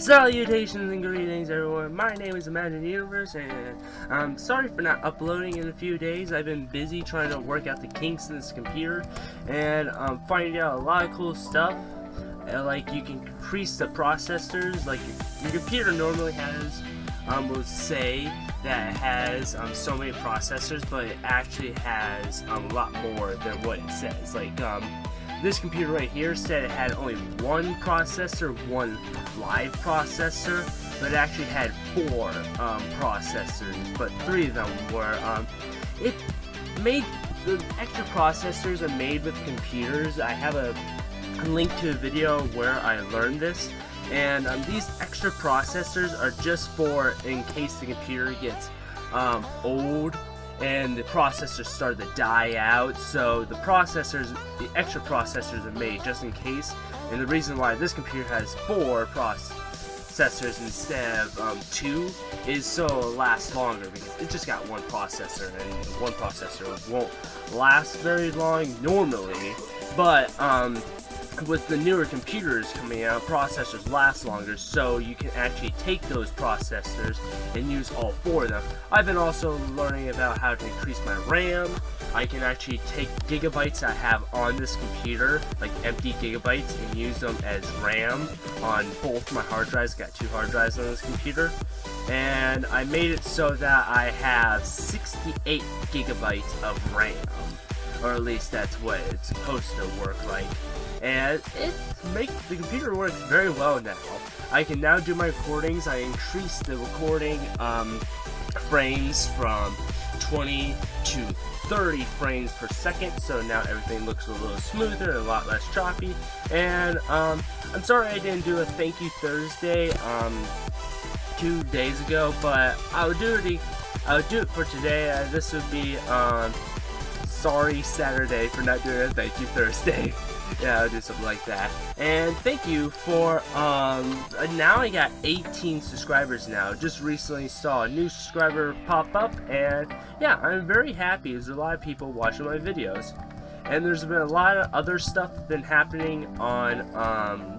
Salutations and greetings, everyone. My name is ImagineUniverse, and I'm sorry for not uploading in a few days. I've been busy trying to work out the kinks in this computer, and finding out a lot of cool stuff. Like, you can increase the processors. Like, your computer normally has, will say that it has so many processors, but it actually has a lot more than what it says. Like, this computer right here said it had only one processor, one live processor, but it actually had four processors, but three of them were, it made, the extra processors are made with computers. I have a link to a video where I learned this, and these extra processors are just for in case the computer gets old and the processors start to die out. So the extra processors are made just in case. And the reason why this computer has four processors instead of two is so it'll last longer, because it just got one processor, and one processor won't last very long normally. But with the newer computers coming out, processors last longer, so you can actually take those processors and use all four of them. I've been also learning about how to increase my RAM. I can actually take gigabytes I have on this computer, like empty gigabytes, and use them as RAM on both my hard drives. Got two hard drives on this computer, and I made it so that I have 68 gigabytes of RAM, or at least that's what it's supposed to work like. And it makes the computer work very well now. I can now do my recordings. I increased the recording frames from 20 to 30 frames per second, so now everything looks a little smoother and a lot less choppy. And I'm sorry I didn't do a thank you Thursday 2 days ago, but I'll do it for today. This would be sorry Saturday for not doing a thank you Thursday. Yeah, I'll do something like that. And thank you for, now I got 18 subscribers now. Just recently saw a new subscriber pop up, and yeah, I'm very happy. There's a lot of people watching my videos. And there's been a lot of other stuff been happening on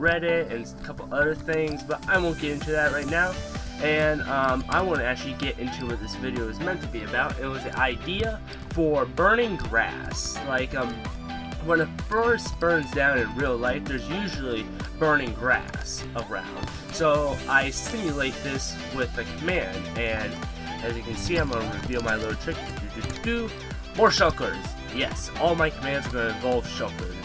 Reddit and a couple other things, but I won't get into that right now. And I want to actually get into what this video is meant to be about. It was the idea for burning grass. Like, when it first burns down in real life, there's usually burning grass around. So I simulate this with a command, and as you can see, I'm going to reveal my little trick. More shulkers. Yes, all my commands are going to involve shulkers.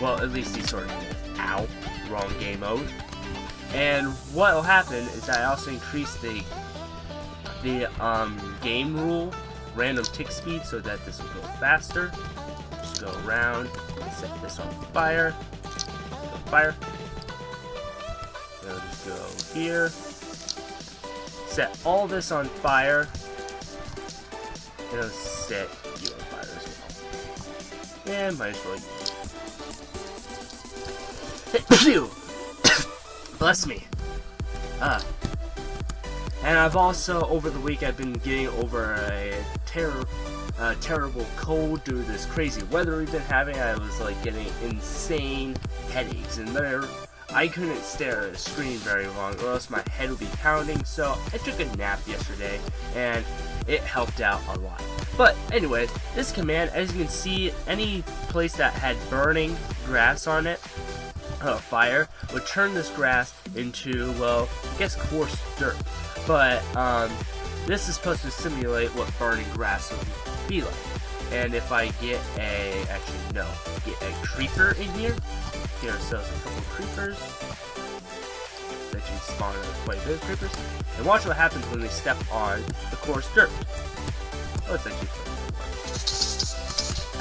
Well, at least these sort of things. Ow, wrong game mode. And what will happen is I also increase the game rule random tick speed so that this will go faster. Go around, set this on fire, I'll just go here, set all this on fire, and I'll set you on fire as well. And might as well bless me. And I've also, over the week, I've been getting over a terrible cold due to this crazy weather we've been having. I was like getting insane headaches, and I couldn't stare at a screen very long or else my head would be pounding. So I took a nap yesterday, and it helped out a lot. But anyway, this command, as you can see, any place that had burning grass on it, fire, would turn this grass into, well, I guess coarse dirt. But this is supposed to simulate what burning grass would be like. And if I get get a creeper in here, get ourselves a couple of creepers. That should spawn quite a bit of creepers. And watch what happens when they step on the coarse dirt. Oh, it's actually fun.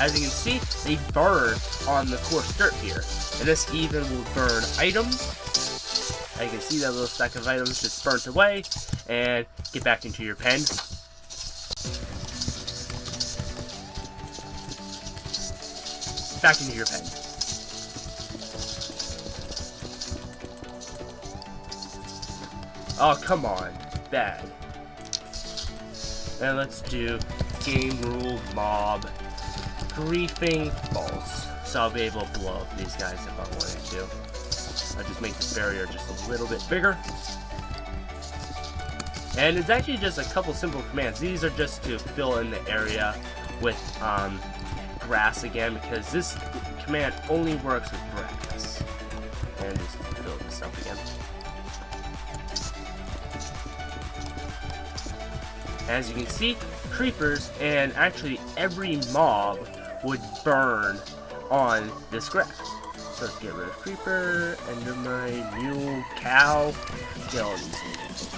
As you can see, they burn on the coarse dirt here. And this even will burn items. As you can see, that little stack of items just burnt away. And get back into your pen. Back into your pen. Oh, come on. Bad. And let's do game rule mob griefing false. So I'll be able to blow up these guys if I wanted to. I'll just make the barrier just a little bit bigger. And it's actually just a couple simple commands. These are just to fill in the area with grass again, because this command only works with grass. And just fill this up again. As you can see, creepers and actually every mob would burn on this grass. So let's get rid of creeper, endermine, mule, cow, get all these things.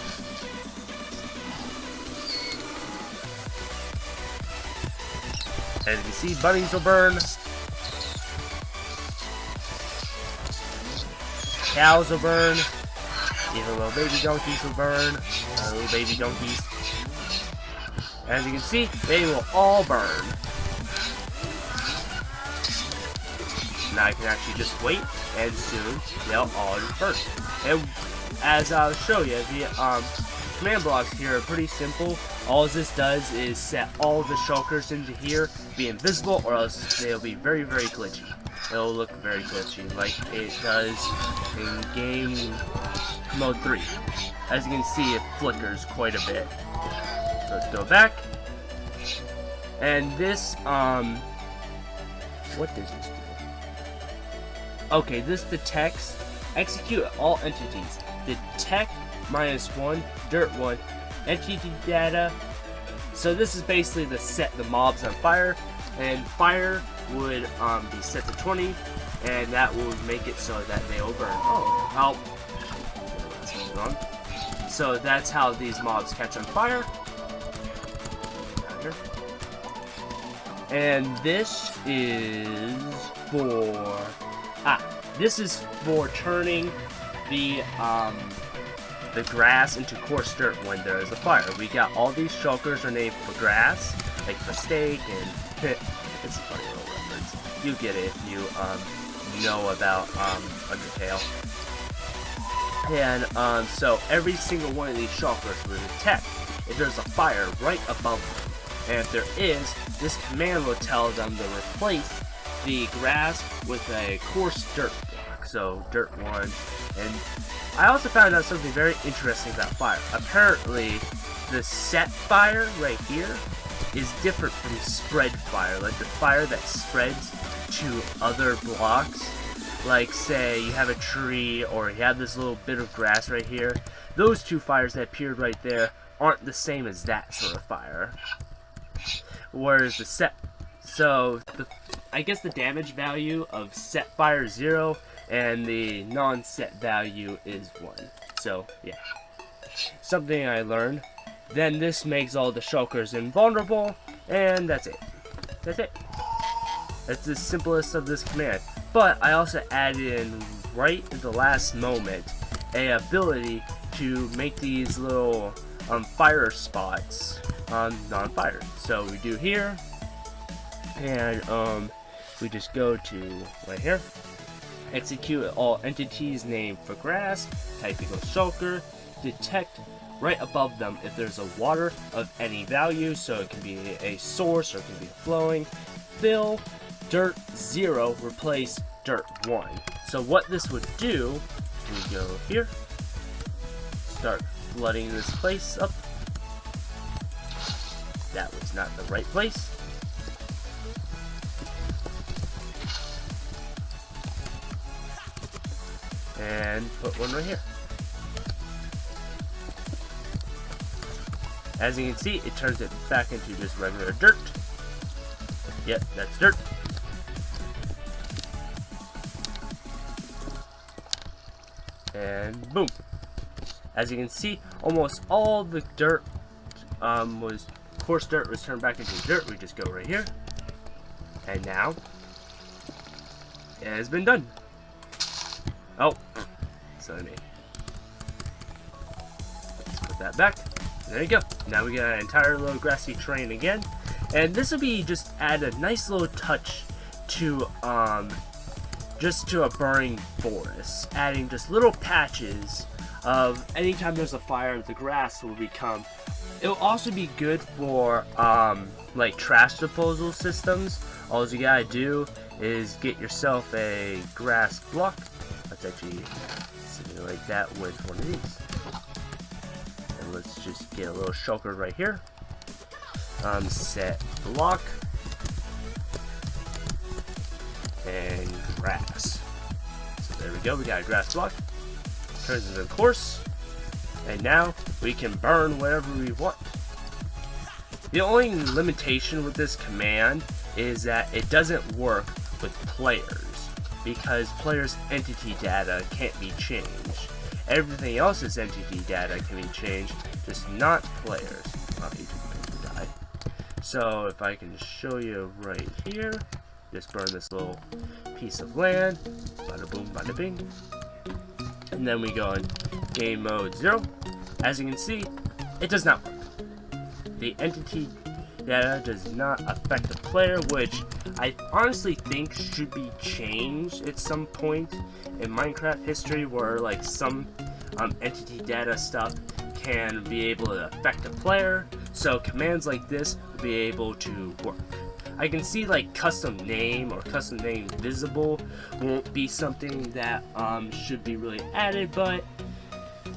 As you can see, bunnies will burn. Cows will burn. Even little baby donkeys will burn. Little baby donkeys. As you can see, they will all burn. Now I can actually just wait, and soon they'll all just burn. And as I'll show you, the command blocks here are pretty simple. All this does is set all the shulkers into here, be invisible, or else they'll be very, very glitchy. It'll look very glitchy, like it does in game mode 3. As you can see, it flickers quite a bit. So let's go back. And this, what does this do? Okay, this detects, execute all entities. Detect -1, dirt 1, entity data. So this is basically to set the mobs on fire, and fire would be set to 20, and that will make it so that they will burn. Oh, wrong. So that's how these mobs catch on fire. Down here. And this is for this is for turning the grass into coarse dirt when there is a fire. We got all these shulkers are named for grass, like for steak, and it's a funny little reference. You get it if you know about Undertale. And so every single one of these shulkers will detect if there's a fire right above them. And if there is, this command will tell them to replace the grass with a coarse dirt block. So dirt 1. And I also found out something very interesting about fire. Apparently, the set fire right here is different from spread fire. Like the fire that spreads to other blocks. Like say you have a tree or you have this little bit of grass right here. Those two fires that appeared right there aren't the same as that sort of fire. Whereas the set, so I guess the damage value of set fire is 0 and the non-set value is 1. So yeah, something I learned. Then this makes all the shulkers invulnerable, and that's it. That's it. That's the simplest of this command. But I also added in right at the last moment a ability to make these little fire spots non-fired. So we do here, and we just go to right here, execute all entities named for grass, type equals shulker, detect right above them if there's a water of any value, so it can be a source or it can be flowing, fill dirt 0, replace dirt 1. So what this would do, we go here, start flooding this place up. That was not the right place. And put one right here. As you can see, it turns it back into just regular dirt. Yep, that's dirt. And boom. As you can see, almost all the dirt coarse dirt was turned back into dirt. We just go right here. And now, it has been done. Oh, so I made. Let's put that back. There you go. Now we got an entire little grassy terrain again. And this will be just add a nice little touch to just to a burning forest. Adding just little patches of anytime there's a fire, the grass will become. It'll also be good for like trash disposal systems. All you gotta do is get yourself a grass block Let's actually simulate that with one of these. And let's just get a little shulker right here. Set block. And grass. So there we go, we got a grass block. Turns into a course. And now we can burn whatever we want. The only limitation with this command is that it doesn't work with players, because players' entity data can't be changed. Everything else's entity data can be changed, just not players. Oh, he took a paper die. So if I can show you right here, just burn this little piece of land. Bada boom, bada bing. And then we go in game mode 0. As you can see, it does not work. The entity data does not affect the player, which I honestly think should be changed at some point in Minecraft history, where like some entity data stuff can be able to affect the player, so commands like this will be able to work. I can see like custom name or custom name visible won't be something that should be really added, but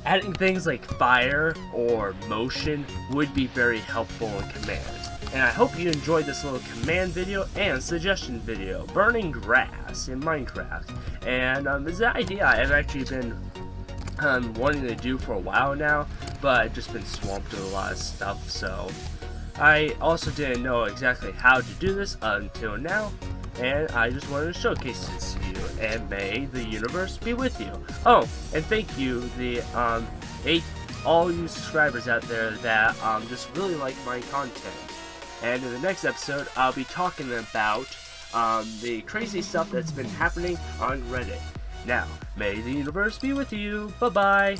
adding things like fire or motion would be very helpful in commands. And I hope you enjoyed this little command video and suggestion video, burning grass in Minecraft. And it's an idea I've actually been wanting to do for a while now, but I've just been swamped with a lot of stuff, so I also didn't know exactly how to do this until now, and I just wanted to showcase this to you, and may the universe be with you. Oh, and thank you, all you subscribers out there that just really like my content. And in the next episode, I'll be talking about the crazy stuff that's been happening on Reddit. Now, may the universe be with you. Bye-bye.